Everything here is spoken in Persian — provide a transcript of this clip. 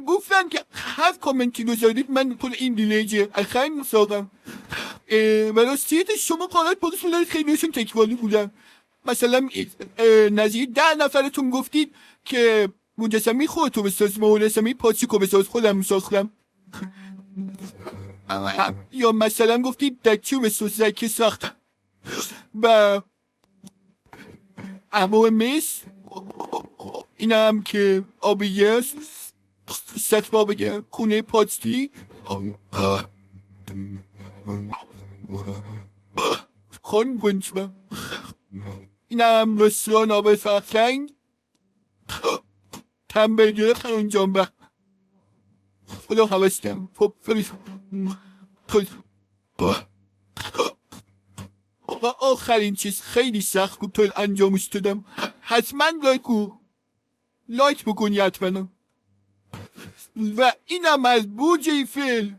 گفتن که هر کامنتی رو زدید من پر این دیلیجه خیلی مساقم و راستیت شما قرارت پرسولار خیلیشون تکوالی بودن. مثلا نظیر 10 نفرتون گفتید که مجسمی خودتو بساز، مجسمی پاچیکو بساز، خودم ساختم. یا مثلا گفتید دکچو بساز، زکی ساختم. و اما مس اینم که آبیه است، ستما بگه خونه پاچتی خون گنجمه، اینم رستوران آب فرخنگ تنبیگه خیلی جانبه خدا حوستم و آخرین چیز خیلی سخت بود تا انجامش دادم. حتما لایک بکنی حتما. و اینم از بوجه فیل.